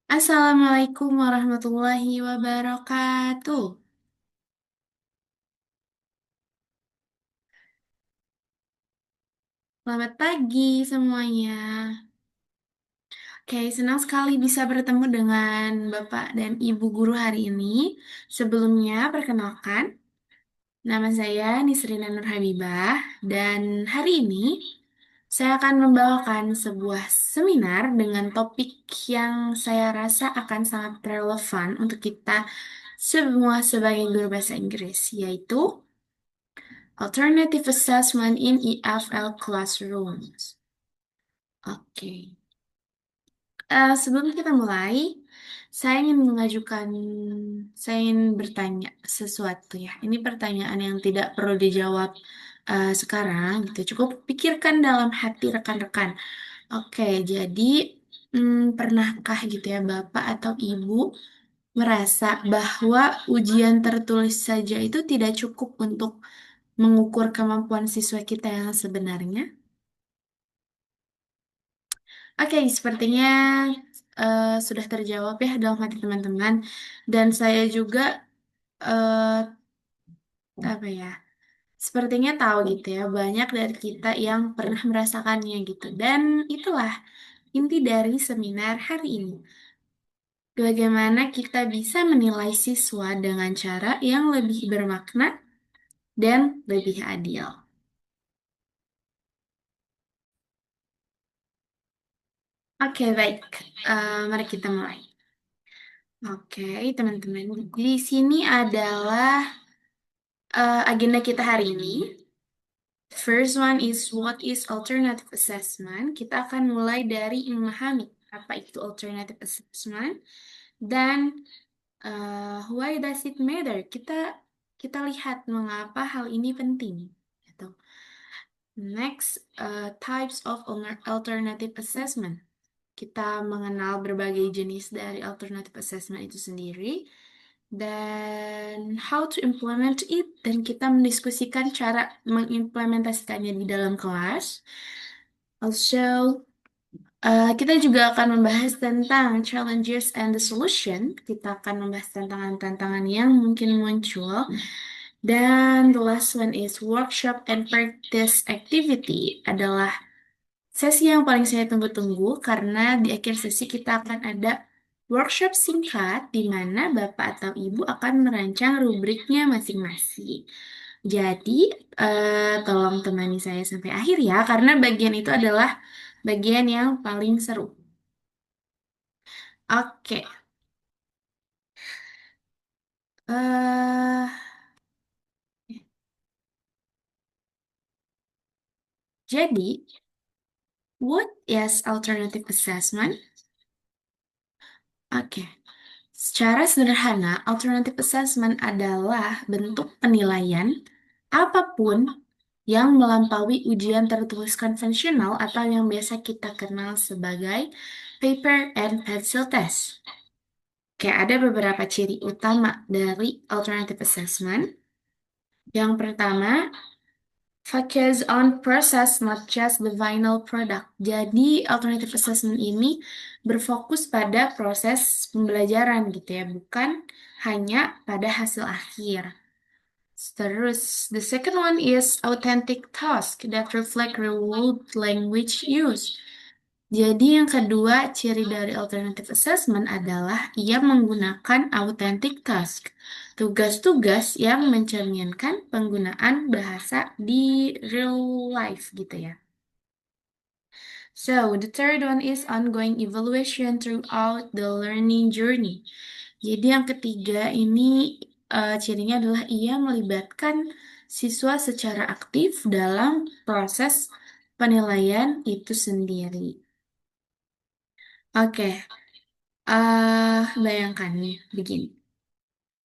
Assalamualaikum warahmatullahi wabarakatuh. Selamat pagi semuanya. Oke, senang sekali bisa bertemu dengan Bapak dan Ibu guru hari ini. Sebelumnya, perkenalkan, nama saya Nisrina Nur Habibah, dan hari ini saya akan membawakan sebuah seminar dengan topik yang saya rasa akan sangat relevan untuk kita semua sebagai guru bahasa Inggris, yaitu Alternative Assessment in EFL Classrooms. Oke. Sebelum kita mulai, saya ingin bertanya sesuatu ya. Ini pertanyaan yang tidak perlu dijawab sekarang, gitu. Cukup pikirkan dalam hati rekan-rekan. Oke, jadi pernahkah gitu ya Bapak atau Ibu merasa bahwa ujian tertulis saja itu tidak cukup untuk mengukur kemampuan siswa kita yang sebenarnya? Oke, sepertinya sudah terjawab ya dalam hati teman-teman. Dan saya juga eh, apa ya? Sepertinya tahu gitu ya, banyak dari kita yang pernah merasakannya gitu. Dan itulah inti dari seminar hari ini. Bagaimana kita bisa menilai siswa dengan cara yang lebih bermakna dan lebih adil. Oke, baik. Mari kita mulai. Oke, teman-teman. Di sini adalah agenda kita hari ini. First one is what is alternative assessment. Kita akan mulai dari memahami apa itu alternative assessment dan why does it matter. Kita lihat mengapa hal ini penting. Gitu. Next, types of alternative assessment. Kita mengenal berbagai jenis dari alternative assessment itu sendiri dan how to implement it, dan kita mendiskusikan cara mengimplementasikannya di dalam kelas. Also, kita juga akan membahas tentang challenges and the solution. Kita akan membahas tantangan-tantangan yang mungkin muncul. Dan the last one is workshop and practice activity, adalah sesi yang paling saya tunggu-tunggu karena di akhir sesi kita akan ada workshop singkat di mana Bapak atau Ibu akan merancang rubriknya masing-masing. Jadi, tolong temani saya sampai akhir ya, karena bagian itu adalah bagian yang paling seru. Oke, eh jadi, what is alternative assessment? Oke. Secara sederhana, alternative assessment adalah bentuk penilaian apapun yang melampaui ujian tertulis konvensional atau yang biasa kita kenal sebagai paper and pencil test. Oke, ada beberapa ciri utama dari alternative assessment. Yang pertama, focus on process, not just the final product. Jadi, alternative assessment ini berfokus pada proses pembelajaran gitu ya, bukan hanya pada hasil akhir. Terus, the second one is authentic task that reflect real world language use. Jadi yang kedua, ciri dari alternative assessment adalah ia menggunakan authentic task, tugas-tugas yang mencerminkan penggunaan bahasa di real life gitu ya. So, the third one is ongoing evaluation throughout the learning journey. Jadi yang ketiga ini cirinya adalah ia melibatkan siswa secara aktif dalam proses penilaian itu sendiri. Oke, bayangkan nih, begini.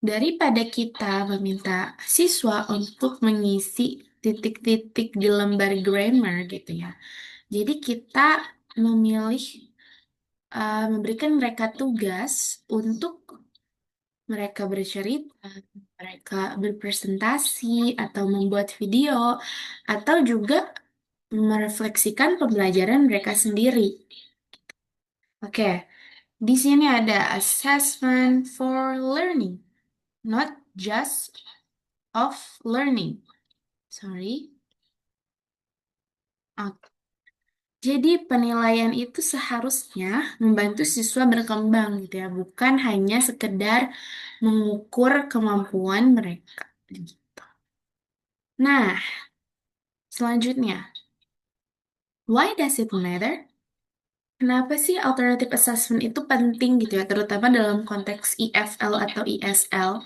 Daripada kita meminta siswa untuk mengisi titik-titik di lembar grammar gitu ya. Jadi kita memilih memberikan mereka tugas untuk mereka bercerita, mereka berpresentasi, atau membuat video, atau juga merefleksikan pembelajaran mereka sendiri. Oke, Di sini ada assessment for learning, not just of learning. Sorry. Oke. Jadi penilaian itu seharusnya membantu siswa berkembang gitu ya, bukan hanya sekedar mengukur kemampuan mereka. Gitu. Nah, selanjutnya, why does it matter? Kenapa sih alternative assessment itu penting gitu ya, terutama dalam konteks IFL atau ISL?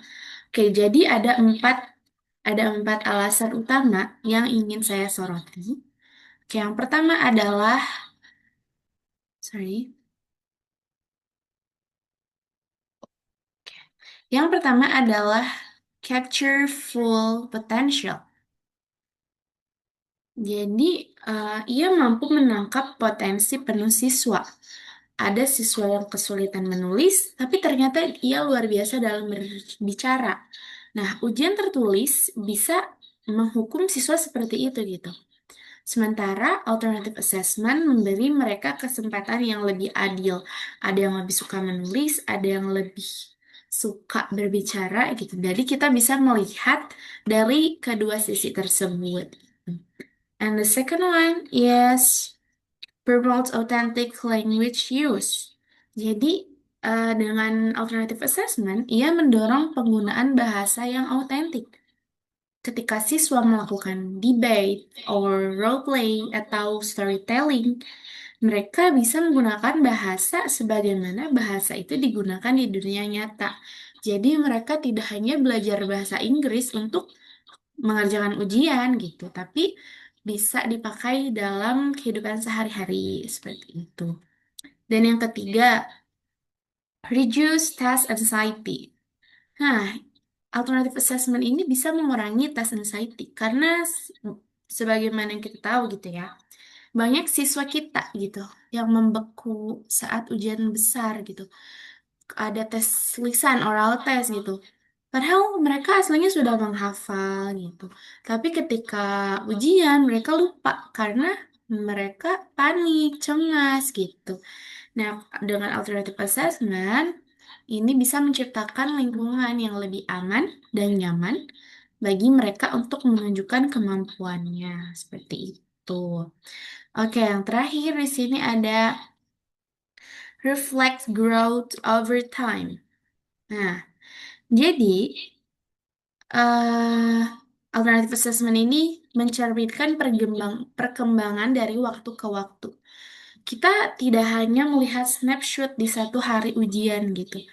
Oke, jadi ada empat alasan utama yang ingin saya soroti. Oke, yang pertama adalah, sorry, yang pertama adalah capture full potential. Jadi, ia mampu menangkap potensi penuh siswa. Ada siswa yang kesulitan menulis, tapi ternyata ia luar biasa dalam berbicara. Nah, ujian tertulis bisa menghukum siswa seperti itu gitu. Sementara alternative assessment memberi mereka kesempatan yang lebih adil. Ada yang lebih suka menulis, ada yang lebih suka berbicara gitu. Jadi kita bisa melihat dari kedua sisi tersebut. And the second one is promotes authentic language use. Jadi, dengan alternative assessment, ia mendorong penggunaan bahasa yang autentik. Ketika siswa melakukan debate, or role play, atau storytelling, mereka bisa menggunakan bahasa sebagaimana bahasa itu digunakan di dunia nyata. Jadi mereka tidak hanya belajar bahasa Inggris untuk mengerjakan ujian gitu, tapi bisa dipakai dalam kehidupan sehari-hari seperti itu. Dan yang ketiga, reduce task anxiety. Nah, alternative assessment ini bisa mengurangi task anxiety karena sebagaimana yang kita tahu gitu ya, banyak siswa kita gitu yang membeku saat ujian besar gitu. Ada tes lisan, oral test gitu. Padahal mereka aslinya sudah menghafal gitu. Tapi ketika ujian mereka lupa karena mereka panik, cemas gitu. Nah, dengan alternative assessment, ini bisa menciptakan lingkungan yang lebih aman dan nyaman bagi mereka untuk menunjukkan kemampuannya. Seperti itu. Oke, yang terakhir di sini ada reflect growth over time. Nah, jadi eh alternative assessment ini mencerminkan perkembangan dari waktu ke waktu. Kita tidak hanya melihat snapshot di satu hari ujian gitu.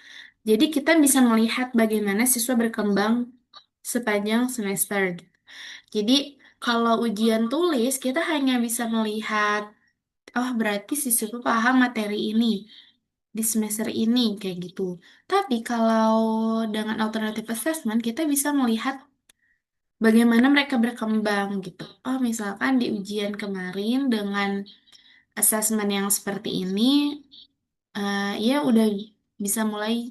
Jadi kita bisa melihat bagaimana siswa berkembang sepanjang semester. Jadi kalau ujian tulis kita hanya bisa melihat, oh berarti siswa paham materi ini di semester ini kayak gitu. Tapi kalau dengan alternative assessment kita bisa melihat bagaimana mereka berkembang gitu. Oh, misalkan di ujian kemarin dengan assessment yang seperti ini, ya udah bisa mulai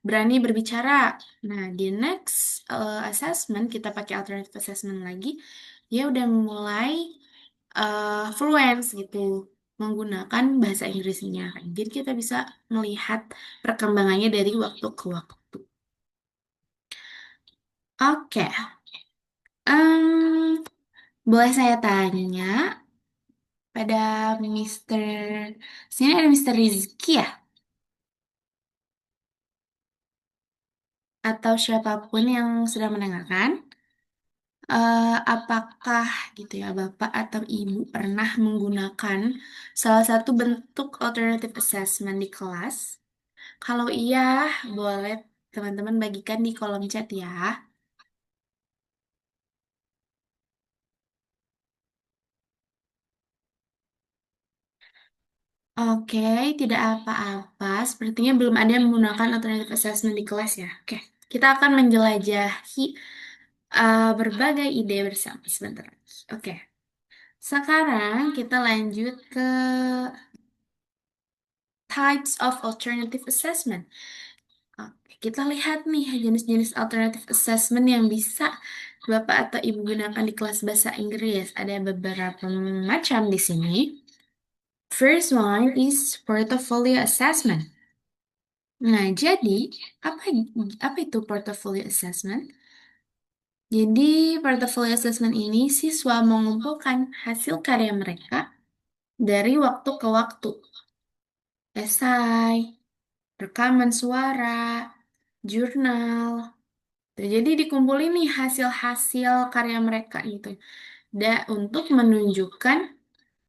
berani berbicara. Nah, di next assessment kita pakai alternative assessment lagi, ya udah mulai fluence gitu menggunakan bahasa Inggrisnya. Jadi kita bisa melihat perkembangannya dari waktu ke waktu. Oke, Em, boleh saya tanya pada Mister, sini ada Mister Rizky ya? Atau siapapun yang sedang mendengarkan, apakah gitu ya Bapak atau Ibu pernah menggunakan salah satu bentuk alternative assessment di kelas? Kalau iya, boleh teman-teman bagikan di kolom chat ya. Oke, tidak apa-apa. Sepertinya belum ada yang menggunakan alternative assessment di kelas ya. Oke, kita akan menjelajahi berbagai ide bersama sebentar lagi. Oke, sekarang kita lanjut ke types of alternative assessment. Oke, kita lihat nih jenis-jenis alternative assessment yang bisa Bapak atau Ibu gunakan di kelas bahasa Inggris. Ada beberapa macam di sini. First one is portfolio assessment. Nah, jadi apa apa itu portfolio assessment? Jadi, portfolio assessment ini siswa mengumpulkan hasil karya mereka dari waktu ke waktu. Esai, rekaman suara, jurnal. Jadi dikumpulin nih hasil-hasil karya mereka gitu. Untuk menunjukkan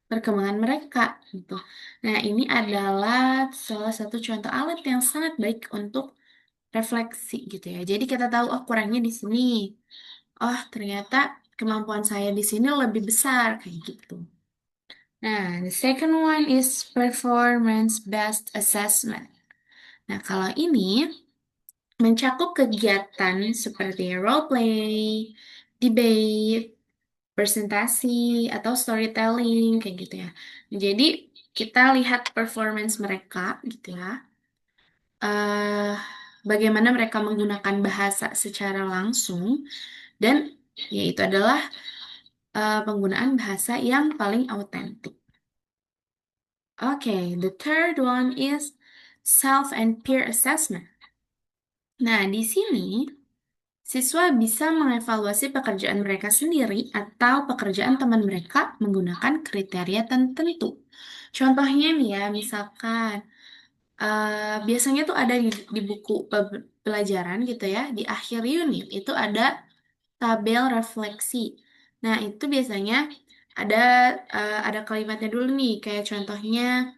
perkembangan mereka gitu. Nah, ini adalah salah satu contoh alat yang sangat baik untuk refleksi gitu ya. Jadi kita tahu oh kurangnya di sini. Oh, ternyata kemampuan saya di sini lebih besar kayak gitu. Nah, the second one is performance-based assessment. Nah, kalau ini mencakup kegiatan seperti role play, debate, presentasi, atau storytelling, kayak gitu ya. Jadi, kita lihat performance mereka, gitu ya. eh Bagaimana mereka menggunakan bahasa secara langsung, dan yaitu adalah penggunaan bahasa yang paling autentik. Oke, the third one is self and peer assessment. Nah, di sini siswa bisa mengevaluasi pekerjaan mereka sendiri atau pekerjaan teman mereka menggunakan kriteria tertentu. Contohnya nih ya, misalkan biasanya tuh ada di buku pelajaran gitu ya, di akhir unit itu ada tabel refleksi. Nah, itu biasanya ada ada kalimatnya dulu nih, kayak contohnya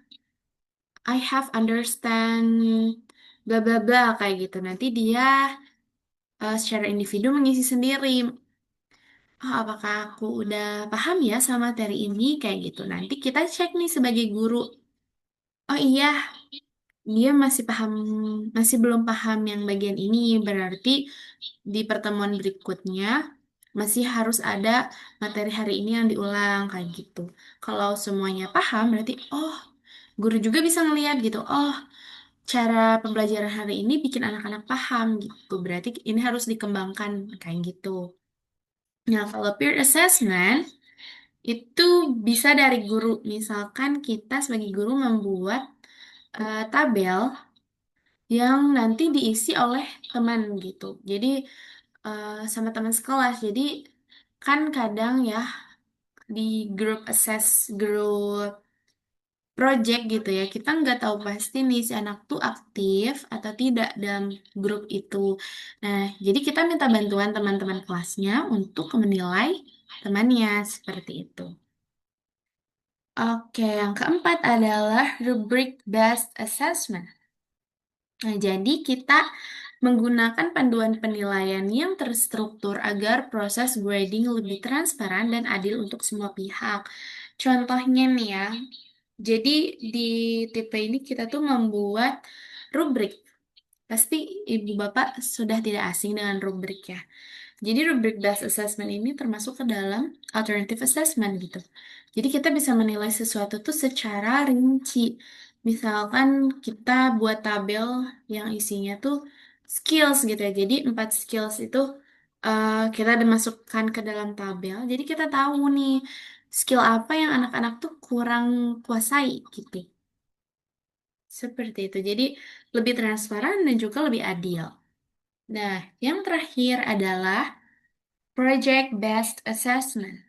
I have understand bla bla bla kayak gitu. Nanti dia secara individu mengisi sendiri. Oh, apakah aku udah paham ya sama materi ini kayak gitu. Nanti kita cek nih sebagai guru. Oh iya, dia masih paham, masih belum paham yang bagian ini. Berarti di pertemuan berikutnya masih harus ada materi hari ini yang diulang kayak gitu. Kalau semuanya paham, berarti oh, guru juga bisa ngeliat gitu. Oh, cara pembelajaran hari ini bikin anak-anak paham gitu. Berarti ini harus dikembangkan kayak gitu. Nah, kalau peer assessment itu bisa dari guru. Misalkan kita sebagai guru membuat tabel yang nanti diisi oleh teman gitu. Jadi sama teman sekelas. Jadi kan kadang ya di grup project gitu ya, kita nggak tahu pasti nih si anak tuh aktif atau tidak dalam grup itu. Nah, jadi kita minta bantuan teman-teman kelasnya untuk menilai temannya seperti itu. Oke, yang keempat adalah rubric based assessment. Nah, jadi kita menggunakan panduan penilaian yang terstruktur agar proses grading lebih transparan dan adil untuk semua pihak. Contohnya nih ya, jadi di tipe ini kita tuh membuat rubrik. Pasti ibu bapak sudah tidak asing dengan rubrik ya. Jadi rubrik based assessment ini termasuk ke dalam alternative assessment gitu. Jadi kita bisa menilai sesuatu tuh secara rinci. Misalkan kita buat tabel yang isinya tuh skills gitu ya. Jadi 4 skills itu kita dimasukkan ke dalam tabel. Jadi kita tahu nih skill apa yang anak-anak tuh kurang kuasai gitu. Seperti itu. Jadi lebih transparan dan juga lebih adil. Nah, yang terakhir adalah project-based assessment.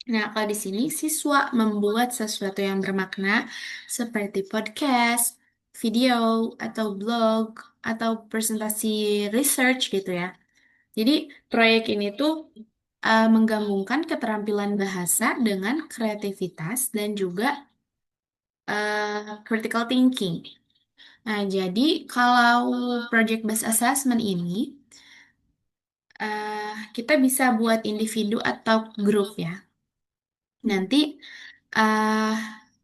Nah, kalau di sini siswa membuat sesuatu yang bermakna seperti podcast, video, atau blog, atau presentasi research gitu ya. Jadi, proyek ini tuh menggabungkan keterampilan bahasa dengan kreativitas dan juga critical thinking. Nah, jadi kalau project-based assessment ini, kita bisa buat individu atau grup ya. Nanti eh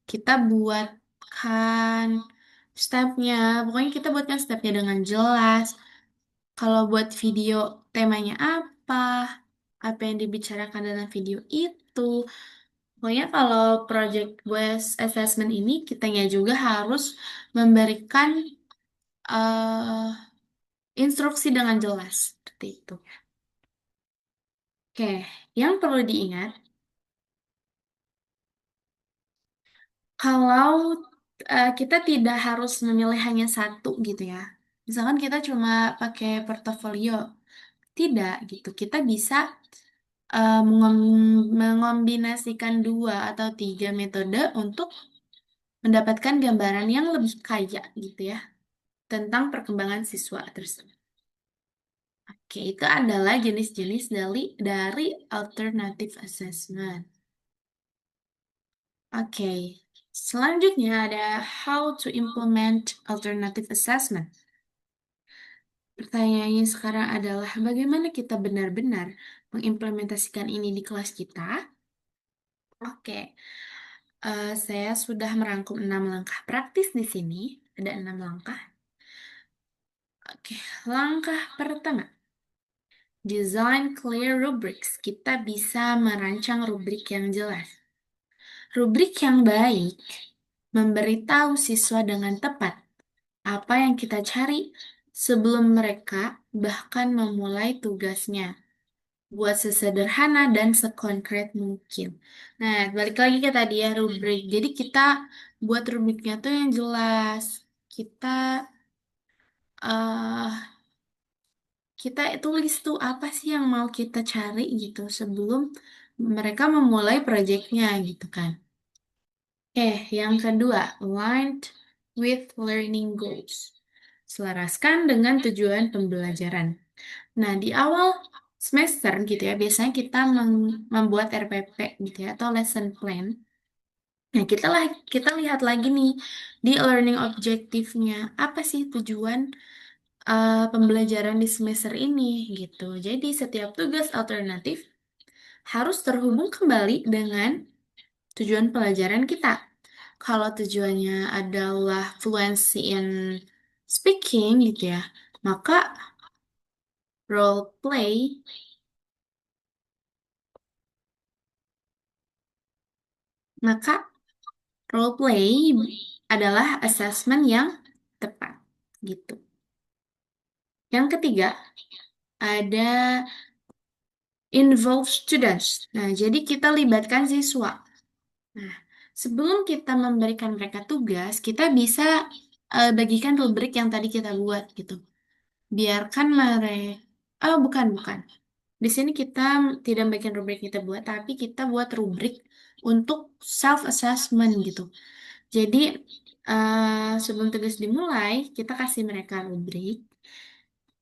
kita buatkan stepnya, pokoknya kita buatkan stepnya dengan jelas. Kalau buat video, temanya apa yang dibicarakan dalam video itu. Pokoknya kalau project based assessment ini, kitanya juga harus memberikan eh instruksi dengan jelas. Seperti itu. Oke, yang perlu diingat, kalau kita tidak harus memilih hanya satu gitu ya. Misalkan kita cuma pakai portofolio, tidak gitu. Kita bisa mengombinasikan dua atau tiga metode untuk mendapatkan gambaran yang lebih kaya gitu ya tentang perkembangan siswa tersebut. Oke, itu adalah jenis-jenis dari alternative assessment. Oke, selanjutnya ada how to implement alternative assessment. Pertanyaannya sekarang adalah bagaimana kita benar-benar mengimplementasikan ini di kelas kita? Oke, saya sudah merangkum 6 langkah praktis di sini. Ada 6 langkah. Oke, langkah pertama, design clear rubrics. Kita bisa merancang rubrik yang jelas. Rubrik yang baik memberitahu siswa dengan tepat apa yang kita cari sebelum mereka bahkan memulai tugasnya. Buat sesederhana dan sekonkret mungkin. Nah, balik lagi ke tadi ya rubrik. Jadi kita buat rubriknya tuh yang jelas. Kita eh kita tulis tuh apa sih yang mau kita cari gitu sebelum mereka memulai proyeknya gitu kan. Yang kedua, aligned with learning goals. Selaraskan dengan tujuan pembelajaran. Nah, di awal semester gitu ya, biasanya kita membuat RPP gitu ya, atau lesson plan. Nah, kita lihat lagi nih di learning objektifnya, apa sih tujuan pembelajaran di semester ini gitu. Jadi, setiap tugas alternatif harus terhubung kembali dengan tujuan pelajaran kita. Kalau tujuannya adalah fluency in speaking gitu ya, maka role play maka role play adalah assessment yang tepat gitu. Yang ketiga, ada involve students. Nah, jadi kita libatkan siswa. Nah, sebelum kita memberikan mereka tugas, kita bisa bagikan rubrik yang tadi kita buat gitu. Biarkan mereka, oh bukan, bukan. Di sini kita tidak bikin rubrik kita buat, tapi kita buat rubrik untuk self-assessment gitu. Jadi, sebelum tugas dimulai, kita kasih mereka rubrik,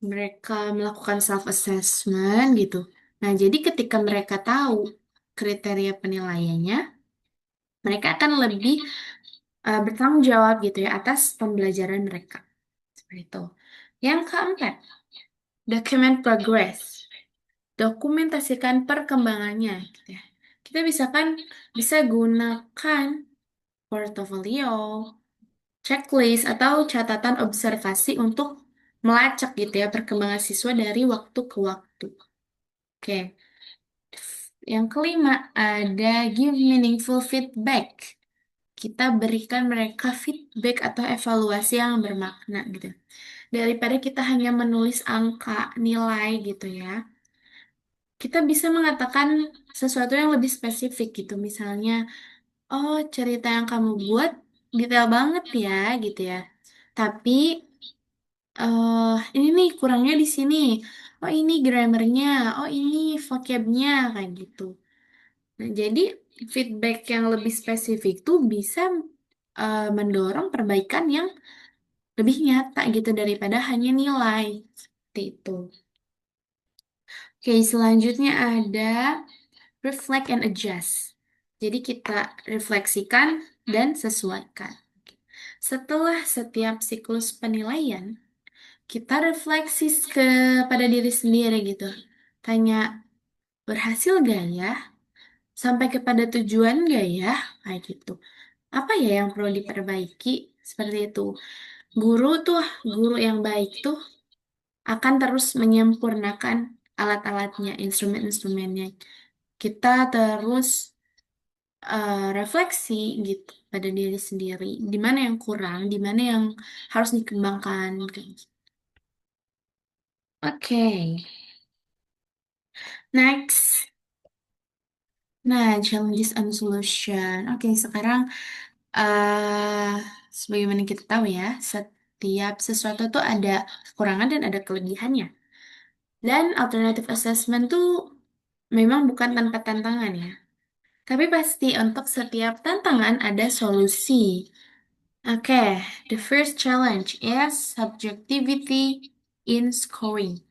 mereka melakukan self-assessment gitu. Nah, jadi ketika mereka tahu kriteria penilaiannya, mereka akan lebih bertanggung jawab gitu ya atas pembelajaran mereka. Seperti itu. Yang keempat, document progress. Dokumentasikan perkembangannya gitu ya. Kita bisa gunakan portofolio, checklist atau catatan observasi untuk melacak gitu ya perkembangan siswa dari waktu ke waktu. Oke. Yang kelima ada give meaningful feedback. Kita berikan mereka feedback atau evaluasi yang bermakna gitu. Daripada kita hanya menulis angka, nilai gitu ya. Kita bisa mengatakan sesuatu yang lebih spesifik gitu. Misalnya, oh cerita yang kamu buat detail banget ya gitu ya. Tapi ini nih kurangnya di sini. Oh ini grammarnya, oh ini vocabnya kayak gitu. Nah, jadi feedback yang lebih spesifik tuh bisa mendorong perbaikan yang lebih nyata gitu daripada hanya nilai. Seperti itu. Oke, selanjutnya ada reflect and adjust. Jadi kita refleksikan dan sesuaikan. Setelah setiap siklus penilaian, kita refleksi kepada diri sendiri gitu. Tanya, berhasil gak ya? Sampai kepada tujuan gak ya? Kayak gitu. Apa ya yang perlu diperbaiki? Seperti itu. Guru yang baik tuh akan terus menyempurnakan alat-alatnya, instrumen-instrumennya. Kita terus refleksi gitu pada diri sendiri. Di mana yang kurang, di mana yang harus dikembangkan. Kayak gitu. Oke, next. Nah, challenges and solution. Oke, sekarang eh sebagaimana kita tahu ya, setiap sesuatu tuh ada kekurangan dan ada kelebihannya. Dan alternative assessment tuh memang bukan tanpa tantangan ya. Tapi pasti untuk setiap tantangan ada solusi. Oke, the first challenge is subjectivity in scoring.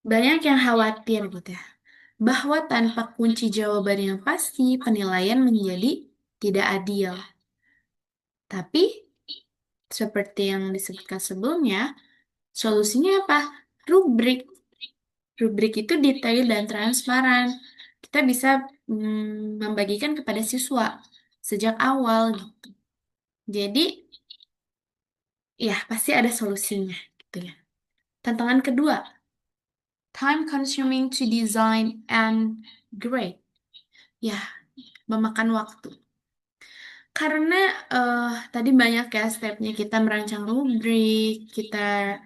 Banyak yang khawatir gitu ya, bahwa tanpa kunci jawaban yang pasti, penilaian menjadi tidak adil. Tapi, seperti yang disebutkan sebelumnya, solusinya apa? Rubrik. Rubrik itu detail dan transparan. Kita bisa membagikan kepada siswa sejak awal gitu. Jadi, ya pasti ada solusinya gitu ya. Tantangan kedua, time consuming to design and grade. Ya, memakan waktu. Karena tadi banyak ya stepnya kita merancang rubrik, kita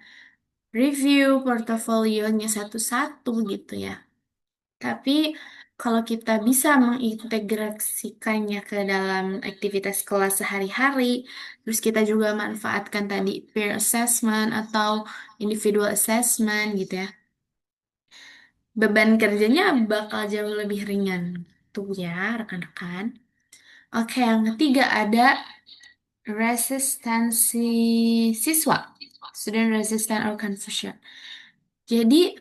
review portofolionya satu-satu gitu ya. Tapi kalau kita bisa mengintegrasikannya ke dalam aktivitas kelas sehari-hari, terus kita juga manfaatkan tadi peer assessment atau individual assessment gitu ya, beban kerjanya bakal jauh lebih ringan. Tuh ya, rekan-rekan. Oke, yang ketiga ada resistansi siswa, student resistance or confusion. Jadi,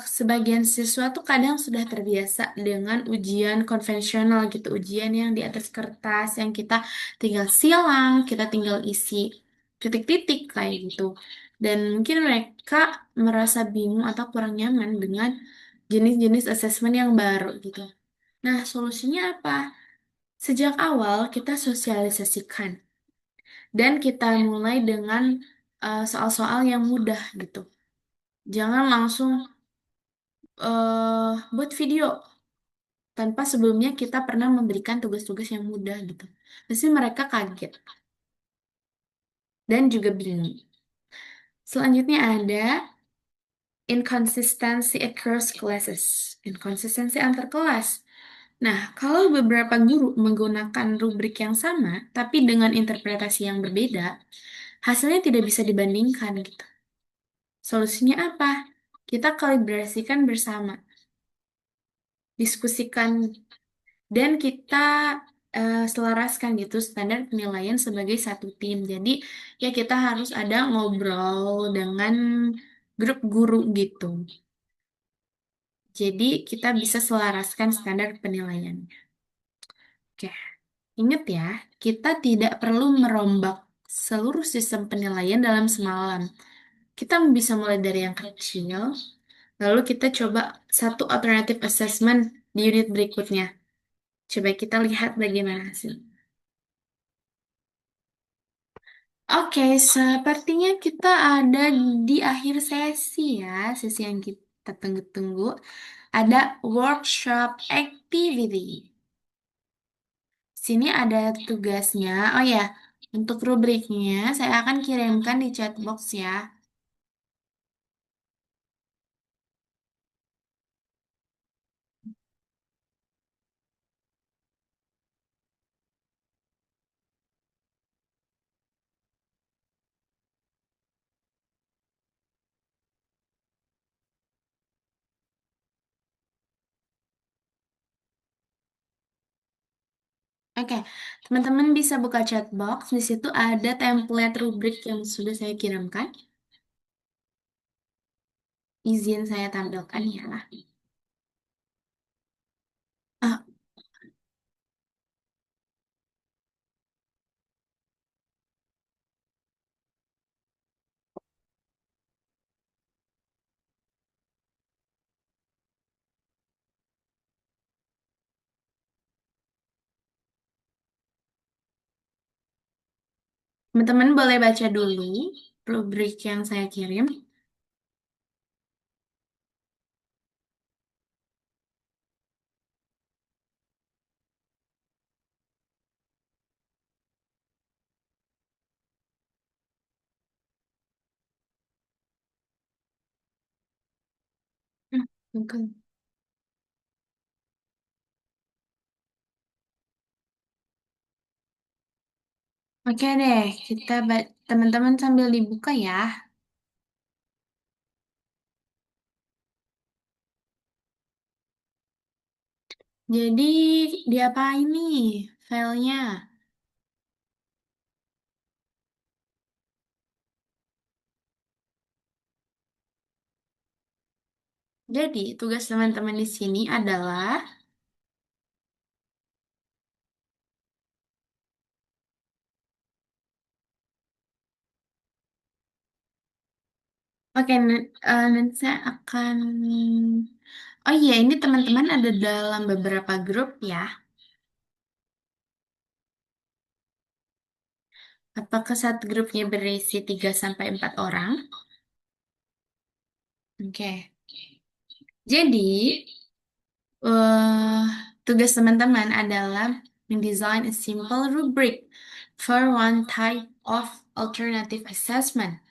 sebagian siswa tuh kadang sudah terbiasa dengan ujian konvensional gitu, ujian yang di atas kertas, yang kita tinggal silang, kita tinggal isi titik-titik kayak gitu. Dan mungkin mereka merasa bingung atau kurang nyaman dengan jenis-jenis asesmen yang baru gitu. Nah, solusinya apa? Sejak awal kita sosialisasikan dan kita mulai dengan soal-soal yang mudah gitu. Jangan langsung buat video tanpa sebelumnya kita pernah memberikan tugas-tugas yang mudah gitu. Pasti mereka kaget dan juga bingung. Selanjutnya ada inconsistency across classes. Inkonsistensi antar kelas. Nah, kalau beberapa guru menggunakan rubrik yang sama, tapi dengan interpretasi yang berbeda, hasilnya tidak bisa dibandingkan gitu. Solusinya apa? Kita kalibrasikan bersama, diskusikan, dan kita selaraskan gitu standar penilaian sebagai satu tim. Jadi ya kita harus ada ngobrol dengan grup guru gitu. Jadi kita bisa selaraskan standar penilaian. Oke, ingat ya, kita tidak perlu merombak seluruh sistem penilaian dalam semalam. Kita bisa mulai dari yang kecil, lalu kita coba satu alternatif assessment di unit berikutnya. Coba kita lihat bagaimana hasil. Oke, sepertinya kita ada di akhir sesi ya, sesi yang kita tunggu-tunggu. Ada workshop activity. Sini ada tugasnya. Oh ya, untuk rubriknya saya akan kirimkan di chat box ya. Oke, teman-teman bisa buka chat box. Di situ ada template rubrik yang sudah saya kirimkan. Izin saya tampilkan ya. Ah, teman-teman boleh baca dulu rubrik yang saya kirim. Hmm, bukan. Oke deh, teman-teman sambil dibuka ya. Jadi diapain nih filenya? Jadi tugas teman-teman di sini adalah, oke, nanti saya akan, oh iya ini teman-teman ada dalam beberapa grup ya. Apakah satu grupnya berisi 3 sampai 4 orang? Oke. Jadi, eh tugas teman-teman adalah mendesain a simple rubric for one type of alternative assessment.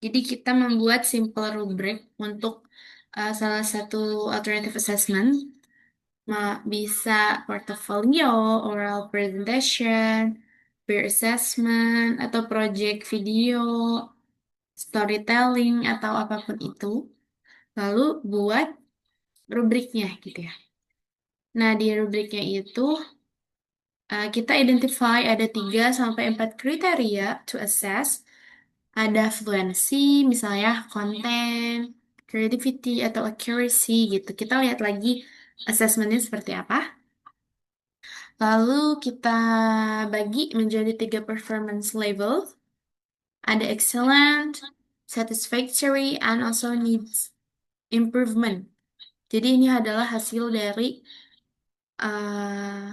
Jadi kita membuat simple rubric untuk salah satu alternative assessment. Bisa portfolio, oral presentation, peer assessment, atau project video, storytelling, atau apapun itu. Lalu buat rubriknya gitu ya. Nah, di rubriknya itu kita identify ada 3 sampai 4 kriteria to assess. Ada fluency, misalnya konten, creativity, atau accuracy gitu. Kita lihat lagi assessmentnya seperti apa. Lalu kita bagi menjadi 3 performance level. Ada excellent, satisfactory, and also needs improvement. Jadi ini adalah hasil dari uh,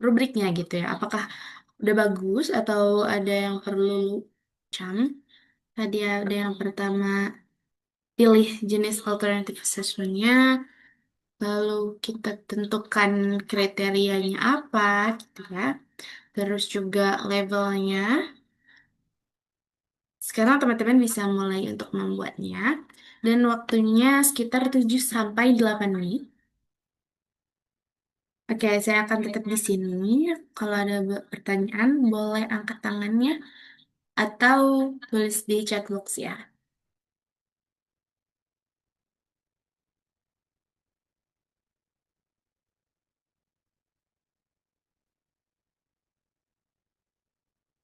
rubriknya gitu ya. Apakah udah bagus atau ada yang perlu cam? Tadi ada yang pertama pilih jenis alternative assessment-nya, lalu kita tentukan kriterianya apa gitu ya. Terus juga levelnya. Sekarang teman-teman bisa mulai untuk membuatnya. Dan waktunya sekitar 7 sampai 8 menit. Oke, saya akan tetap di sini. Kalau ada pertanyaan, boleh angkat tangannya atau tulis di chat box ya.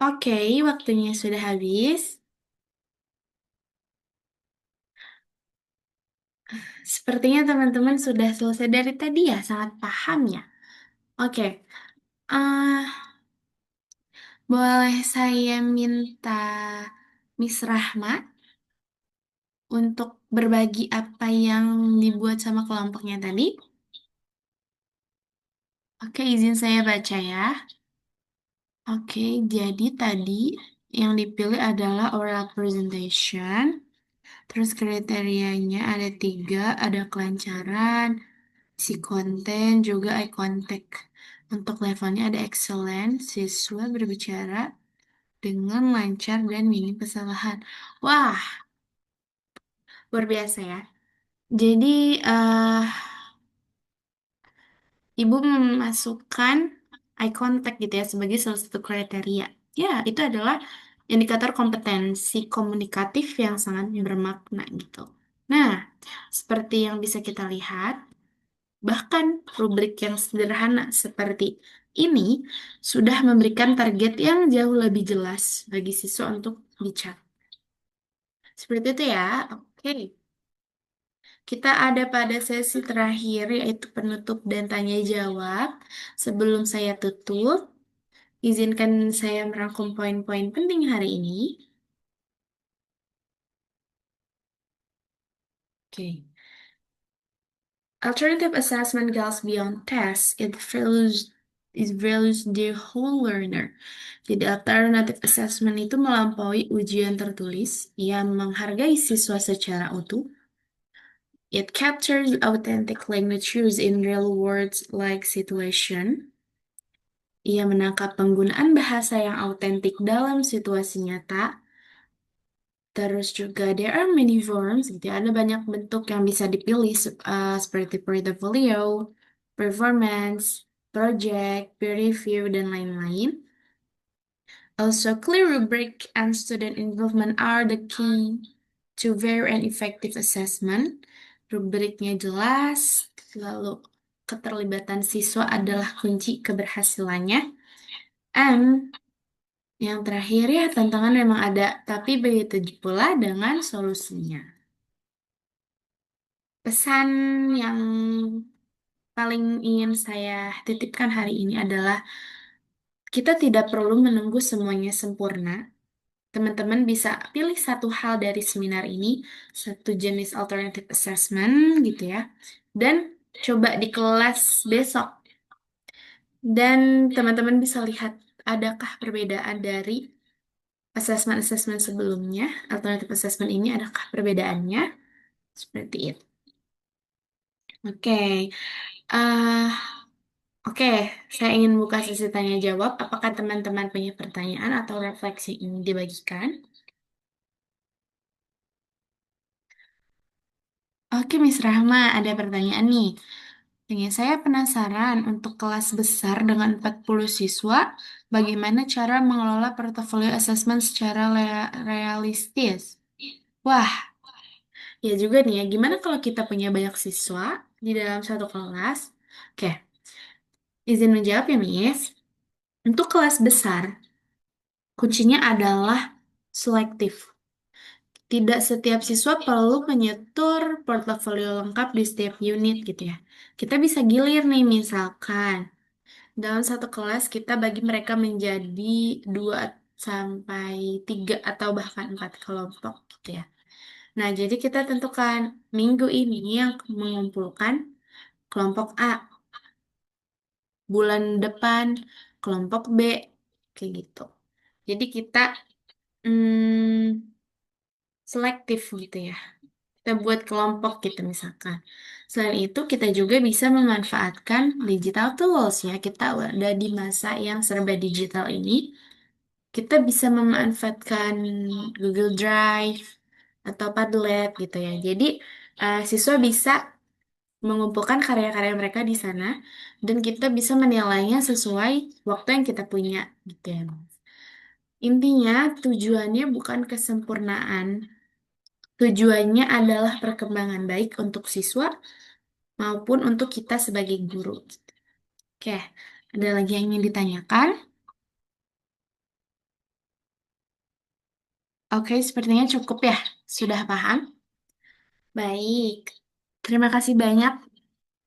Oke, waktunya sudah habis. Sepertinya teman-teman sudah selesai dari tadi ya, sangat paham ya. Oke, ah boleh saya minta Miss Rahma untuk berbagi apa yang dibuat sama kelompoknya tadi? Oke, izin saya baca ya. Oke, jadi tadi yang dipilih adalah oral presentation. Terus kriterianya ada 3, ada kelancaran, si konten, juga eye contact. Untuk levelnya ada excellent, siswa berbicara dengan lancar dan minim kesalahan. Wah, luar biasa ya. Jadi, eh Ibu memasukkan eye contact gitu ya sebagai salah satu kriteria. Ya, itu adalah indikator kompetensi komunikatif yang sangat bermakna gitu. Nah, seperti yang bisa kita lihat, bahkan rubrik yang sederhana seperti ini sudah memberikan target yang jauh lebih jelas bagi siswa untuk bicara. Seperti itu ya. Oke. Kita ada pada sesi terakhir yaitu penutup dan tanya jawab. Sebelum saya tutup, izinkan saya merangkum poin-poin penting hari ini. Oke. Alternative assessment goes beyond tests. It values the whole learner. Jadi alternative assessment itu melampaui ujian tertulis yang menghargai siswa secara utuh. It captures authentic language use in real words like situation. Ia menangkap penggunaan bahasa yang autentik dalam situasi nyata. Terus juga there are many forms, gitu ya. Ada banyak bentuk yang bisa dipilih seperti portfolio, performance, project, peer review, dan lain-lain. Also, clear rubric and student involvement are the key to fair and effective assessment. Rubriknya jelas, lalu keterlibatan siswa adalah kunci keberhasilannya. And yang terakhir ya, tantangan memang ada, tapi begitu pula dengan solusinya. Pesan yang paling ingin saya titipkan hari ini adalah kita tidak perlu menunggu semuanya sempurna. Teman-teman bisa pilih satu hal dari seminar ini, satu jenis alternative assessment gitu ya, dan coba di kelas besok. Dan teman-teman bisa lihat adakah perbedaan dari assessment-assessment sebelumnya, alternative assessment ini adakah perbedaannya? Seperti itu. Oke, eh, oke, saya ingin buka sesi tanya jawab. Apakah teman-teman punya pertanyaan atau refleksi yang ingin dibagikan? Oke, Miss Rahma, ada pertanyaan nih. Saya penasaran untuk kelas besar dengan 40 siswa, bagaimana cara mengelola portofolio assessment secara realistis? Wah, ya juga nih ya, gimana kalau kita punya banyak siswa di dalam satu kelas? Oke, izin menjawab ya, Miss. Untuk kelas besar, kuncinya adalah selektif. Tidak setiap siswa perlu menyetor portofolio lengkap di setiap unit gitu ya. Kita bisa gilir nih, misalkan. Dalam satu kelas, kita bagi mereka menjadi 2 sampai 3 atau bahkan 4 kelompok gitu ya. Nah, jadi kita tentukan minggu ini yang mengumpulkan kelompok A, bulan depan kelompok B, kayak gitu. Jadi kita selektif gitu ya. Kita buat kelompok gitu misalkan. Selain itu, kita juga bisa memanfaatkan digital tools ya. Kita ada di masa yang serba digital ini. Kita bisa memanfaatkan Google Drive atau Padlet gitu ya. Jadi siswa bisa mengumpulkan karya-karya mereka di sana dan kita bisa menilainya sesuai waktu yang kita punya gitu ya. Intinya tujuannya bukan kesempurnaan, tujuannya adalah perkembangan baik untuk siswa maupun untuk kita sebagai guru. Oke, ada lagi yang ingin ditanyakan? Oke, sepertinya cukup ya. Sudah paham? Baik, terima kasih banyak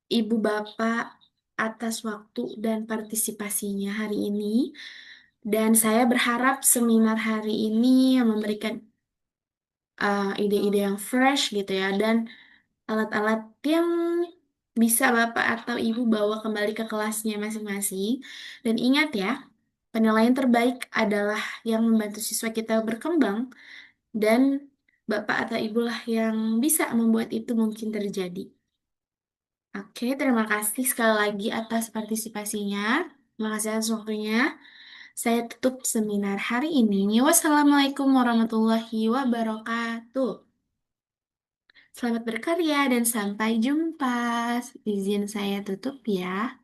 Ibu Bapak atas waktu dan partisipasinya hari ini. Dan saya berharap seminar hari ini memberikan ide-ide yang fresh gitu ya, dan alat-alat yang bisa Bapak atau Ibu bawa kembali ke kelasnya masing-masing. Dan ingat ya, penilaian terbaik adalah yang membantu siswa kita berkembang dan Bapak atau Ibu lah yang bisa membuat itu mungkin terjadi. Oke, terima kasih sekali lagi atas partisipasinya. Terima kasih atas waktunya. Saya tutup seminar hari ini. Wassalamualaikum warahmatullahi wabarakatuh. Selamat berkarya dan sampai jumpa. Izin saya tutup ya.